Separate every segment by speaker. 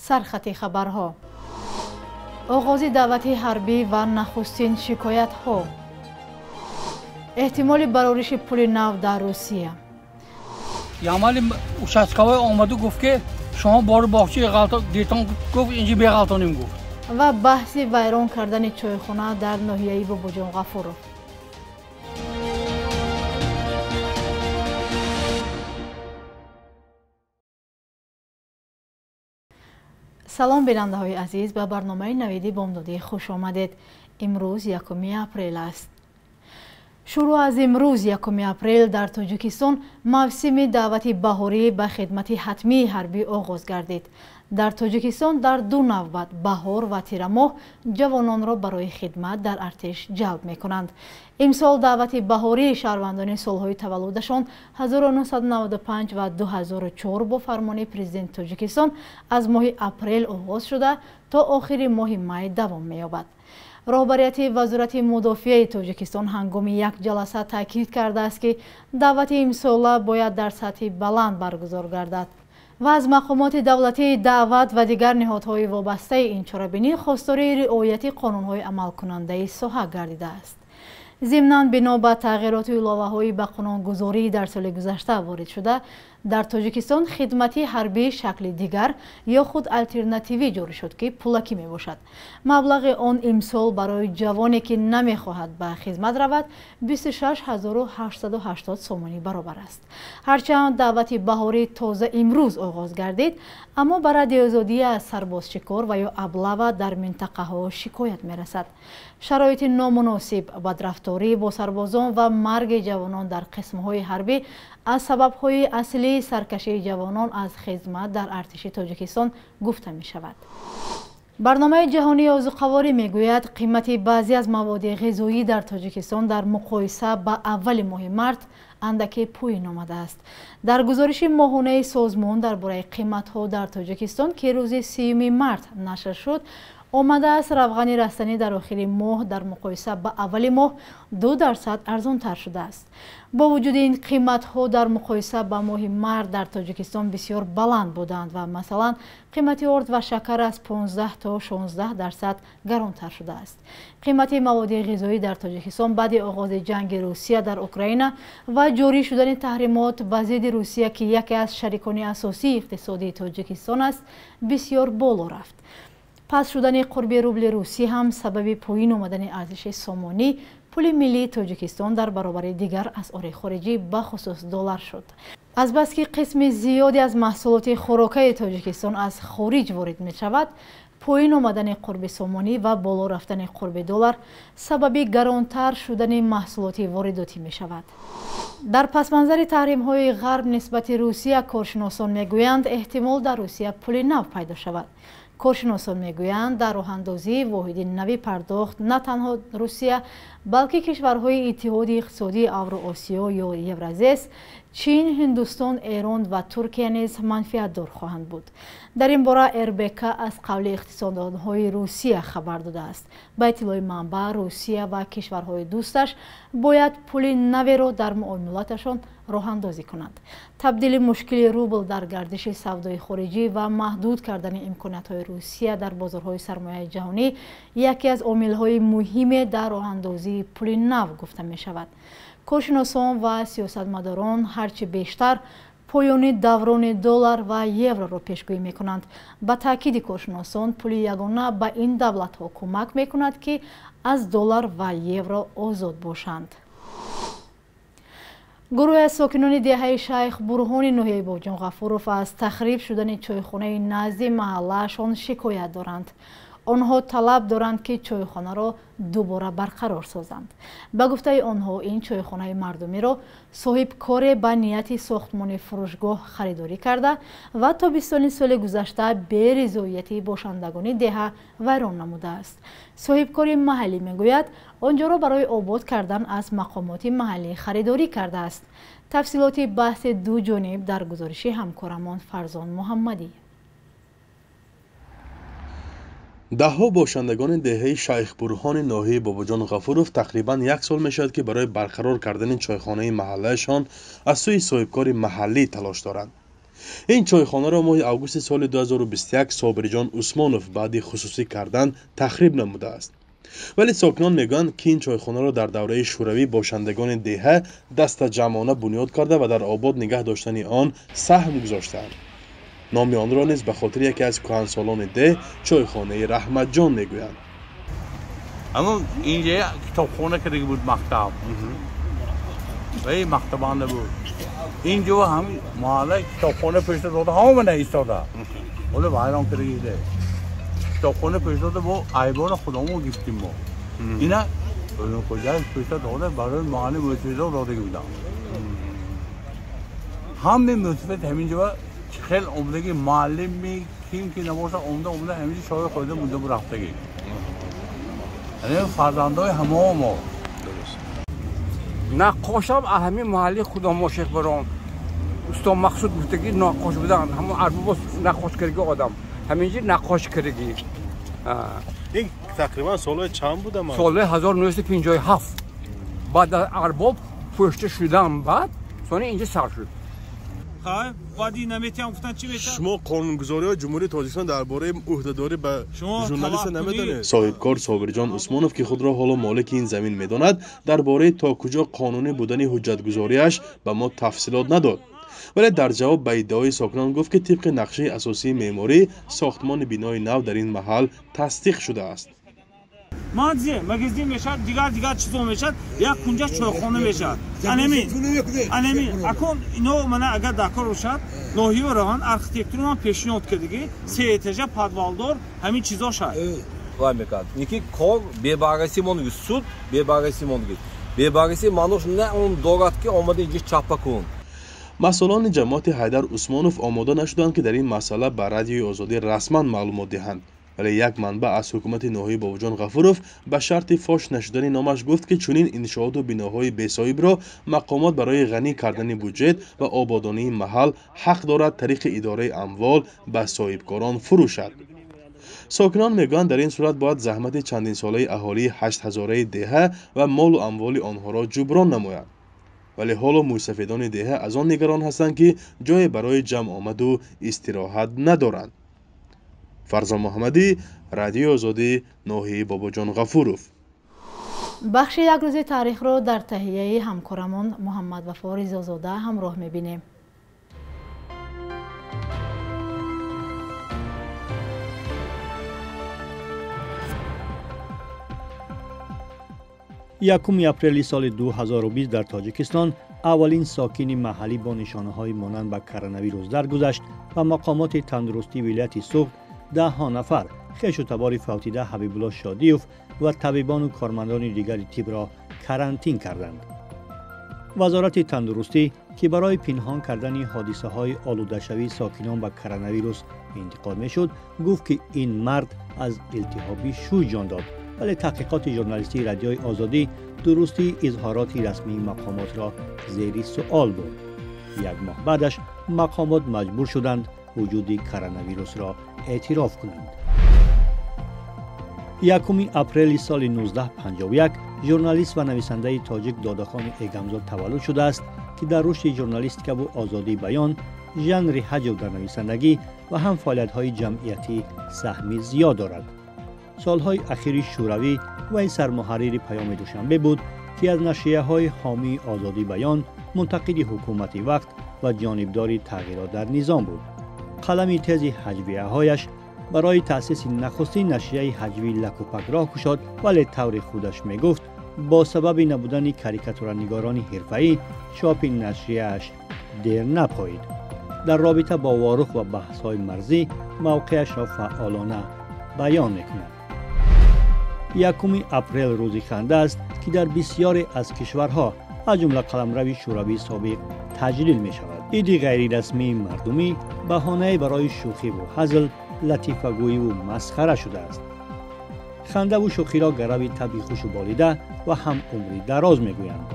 Speaker 1: سرخط خبرها. آغاز دعوت حربی و نخستین شکایت ها. احتمال برآورش پول نو در روسیه.
Speaker 2: یامال участковой آمده گفت که شما بار باغچه غلطان دیتون گفت اینجا بغلطانیم گفت.
Speaker 1: و بحث ویران کردن چایخانه در ناحیه باباجان غفورов. سلام بیننده های عزیز، به برنامه نویدی بامدادی خوش آمدید. امروز 1 اپریل است. شروع از امروز 1 اپریل در تاجیکستان موسم دعوت بهاری به خدمت حتمی حربی آغاز گردید. در تاجیکستان در دو نوبت بهار و تیر ماه جوانان را برای خدمت در ارتش جلب می کنند. امسال دعوت بهاری شهروندان سالهای تولدشان 1995 و 2004 با فرمان پرزیدنت تاجیکستان از ماه اپریل آغاز شده تا آخر ماه می دوام می یابد. رهبریت وزارت مدافع تاجیکستان هنگام یک جلسه تاکید کرده است که دعوت امساله باید در سطح بلند برگزار گردد و از مقامات دولتی دعوت و دیگر نهادهای وابسته این چاره‌بینی خواستار رعایت قانون‌های عمل کننده ساحه گردیده است. ضمناً بنا به تغییرات علاوه‌های به قانونگذاری در سال گذشته وارد شده، در تاجیکستان خدمت حربی شکل دیگر یا خود الترناتیوی جاری شد که پولکی می باشد. مبلغ آن امسال برای جوانی که نمی خواهد به خدمت رود 26880 سومانی برابر است. هرچند دعوت بهاری تازه امروز آغاز گردید، اما برای آزادی از سرباز شکار و یا ابله در منطقه ها شکایت می رسد. شرایط نامناسب، بدرفتاری با سربازان و مرگ جوانان در قسم های حربی از سبب های اصلی سرکشی جوانان از خدمت در ارتش تاجیکستان گفته می شود. برنامه جهانی آذوقه‌واری می گوید قیمت بعضی از مواد غذایی در تاجیکستان در مقایسه با اول ماه مارس اندکی پایین آمده است. در گزارش ماهانه سازمان درباره قیمت ها در تاجیکستان که روز 30 مارس نشر شد، آمده است روغن رستنی در آخر ماه در مقایسه با اول ماه 2% ارزان تر شده است. با وجود این قیمت ها در مقایسه با ماه مارس در تاجیکستان بسیار بلند بودند و مثلا قیمت ارد و شکر از 15 تا 16% گران تر شده است. قیمت مواد غذایی در تاجیکستان بعد آغاز جنگ روسیه در اوکراین و جاری شدن تحریمات به ضد روسیه که یکی از شریکان اساسی اقتصادی تاجیکستان است بسیار بالا رفت. پس شدن قرب روبل روسی هم سبب پایین آمدن ارزش سامانی پول ملی تاجیکستان در برابر دیگر اسعار خارجی به خصوص دلار شد. از بس که قسم زیادی از محصولات خوراکی تاجیکستان از خارج وارد می شود، پایین آمدن قرب سامانی و بالا رفتن قرب دلار سبب گرانتر شدن محصولات وارداتی می شود. در پس منظر تحریم های غرب نسبت روسیه، کارشناسان می گویند احتمال در روسیه پول نو پیدا شود. کارشناسان میگویند در راه اندازی واحد نوی پرداخت نه تنها روسیه بلکه کشورهای اتحاد اقتصادی اوراسیا یا یورازیس، چین، هندوستان، ایران و ترکیه نیز منفعت دار خواهند بود. در این باره اربکا از قول اقتصاددانهای روسیه خبر داده است. با اطلاع منبع، روسیه و کشورهای دوستش باید پول نوی را در معاملاتشان راه اندازی کنند. تبدیل مشکل روبل در گردش سودای خارجی و محدود کردن امکانات‌های روسیه در بازارهای سرمایه جهانی یکی از عامل‌های مهم در راه اندازی پول نو گفته می شود. کارشناسان و سیاستمداران هرچه بیشتر پایان دوران دلار و یورو را پیشگویی می کنند. با تاکید کارشناسان پول یگانه به این دولت‌ها کمک می کند که از دلار و یورو آزاد باشند. گروه از ساکنان دهه شیخ برهان ناحیه باباجان غفورov از تخریب شدن چایخانه نزد محله‌شان شکایت دارند. آنها طلب دارند که چایخانه را دوباره برقرار سازند. به گفته آنها این چایخانه مردمی را صاحب کار به نیت ساختمان فروشگاه خریداری کرده و تابستان سال گذشته به رضایت باشندگان دهه ویران نموده است. صاحب کار محلی میگوید آنجا را برای آباد کردن از مقامات محلی خریداری کرده است. تفصیلات بحث دو جانب در گزارش همکارمان فرزان محمدی.
Speaker 3: دهها باشندگان دهه شیخ برهان ناحیه باباجان غفورov تقریبا یک سال میشد که برای برقرار کردن چایخانه محلهشان از سوی صاحبکار محلی تلاش دارند. این چایخانه را ماه اوگوست سال 2021 صابرجان عثمانوف بعد خصوصی کردن تخریب نموده است. ولی ساکنان میگن که این چایخانه را در دوره شوروی باشندگان دهه دست جمعانه بنیاد کرده و در آباد نگه داشتن آن سهم گذاشتند. نام آن را نیز به خاطر یکی از کهنسالان ده چایخانه رحمت جان میگویند.
Speaker 4: اما اینجا کتابخانه که دیگه بود مکتب. این مکتبانه بود. اینجا هم محله کتابخانه پیش داده همه ایستاده. ولی وایران کردیده. کتابخانه پیش داده با ایوان خودمون گفتیم ما. اینا کجا پیش داده برای محله موسیقی داده بودن. همه موسیقی همینجا خیلی عمدگی معلمی کیم که نباشه عمده همینجا شاید خورده مونده و رفتگی. یعنی فرزندای همه ما.
Speaker 2: نقاش هم اهمی محلی خودم ماشق بران استاد مقصود گفتگی نقاش بودن همون ارباب نقاش کردگی آدم همینجا نقاش کردگی.
Speaker 3: این تقریبا سال چند بوده من؟
Speaker 2: سال 1957 بعد از ارباب پشت شدم بعد سانی اینجا سر شد.
Speaker 3: شما قانونگذاری های جمهوری تاجیکستان درباره عهدهداری به ژورنالیست نمیدانید؟ صاحبکار صابرجان عثمانوف که خود را حالا مالک این زمین میداند درباره تا کجا قانونی بودن حجتگذاریش به ما تفصیلات نداد. ولی در جواب به ادعای ساکنان گفت که طبق نقشه اساسی معماری ساختمان بینای نو در این محل تصدیق شده است.
Speaker 5: مغازه میشد دیگر چیزا میشد یک کنجا چایخانه میشد انمی اکن اینو من اگر دکار روشد ناحیه راهان آرکیتکتور من پیشنهاد کردگی سه اتاژه پادوالدار همین چیزا شد
Speaker 6: وای میکرد نیکی کار ببرسی مونگی سود ببرسی مانوش نه اون دورات که اومده اینجا چاپا کن.
Speaker 3: مسئولان جماعت حیدر عثمانوف آماده نشدند که در این مسئله به رادیوی آزادی رسما معلومات دهند. ولی یک منبع از حکومت ناحیه باباجان غفوروف به شرط فاش نشدن نامش گفت که چنین انشاءات و بناهای بی‌صاحب را مقامات برای غنی کردن بودجه و آبادانی محل حق دارد طریق اداره اموال به صاحبکاران فروشد. ساکنان میگویند در این صورت باید زحمت چندین ساله اهالی 8000 دهه و مال و اموال آنها را جبران نماید. ولی حالا موسفیدان دهه از آن نگران هستند که جای برای جمع آمد و استراحت ندارند. فرزان محمدی، رادیو آزادی، ناحیه باباجان غفوروف.
Speaker 1: بخش یک روز تاریخ را در تهیه همکارمان محمد وفا رضازاده همراه می‌بینیم.
Speaker 7: یکم اپریل سال 2020 در تاجیکستان اولین ساکن محلی با نشانه‌های مانند به کرونا درگذشت و مقامات تندرستی ولایت سوخت 10 نفر خویش و تبار فوتیده حبیب الله شادیوف و طبیبان و کارمندان دیگر طب را کرانتین کردند. وزارت تندرستی که برای پنهان کردن حادثه‌های آلوده‌شوی ساکنان به کرونا ویروس انتقاد می‌شد، گفت که این مرد از التهاب شوی جان داد. ولی تحقیقات ژورنالیستی رادیوی آزادی درستی اظهارات رسمی مقامات را زیر سوال برد. یک ماه بعدش مقامات مجبور شدند وجود کرونا ویروس را اعتراف کنند. یکم اپریل سال 1951 ژورنالیست و نویسنده تاجیک دادخان ایگمزاد تولد شده است که در رشد ژورنالیستیک و آزادی بیان، ژانر حجو در نویسندگی و هم فعالیت‌های جمعیتی سهمی زیاد دارد. سالهای اخیر شوروی و سرمحرر پیام دوشنبه بود که از نشریه‌های حامی آزادی بیان، منتقد حکومتی وقت و جانبدار تغییرات در نظام بود. قلم تیز حجویه‌هایش برای تأسیس نخستین نشریه حجوی لکوپک راه گشاد، ولی طور خودش میگفت با سبب نبودن کاریکاتورنگاران حرفه‌ای چاپ نشریه‌اش دیر نپایید. در رابطه با وارخ و بحث‌های مرزی موقعش را فعالانه بیان می‌کند. یکم اپریل روزی خنده است که در بسیاری از کشورها از جمله قلمرو شوروی سابق تجلیل می شود. عید غیر رسمی مردمی بهانه برای شوخی و هزل، لطیفه‌گویی و مسخره شده است. خنده و شوخی را گرو طبع خوش و بالیده و هم عمری دراز می گویند.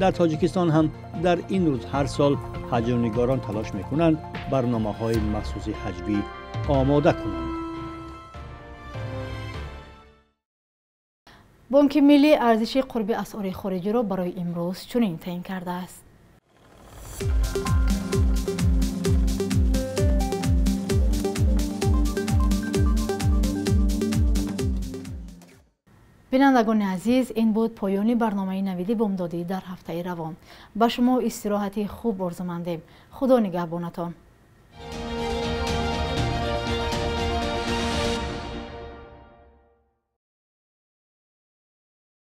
Speaker 7: در تاجیکستان هم در این روز هر سال حجرنگاران تلاش می کنند برنامه‌های مخصوص حجوی آماده کنند.
Speaker 1: بانک ملی ارزش قرب اسعار خارجی را برای امروز چنین تعیین کرده است. بینندگان عزیز، این بود پایانی برنامه نویدی بامدادی در هفته روان. با شما استراحتی خوب آرزو مندیم. خدا نگهبانتان.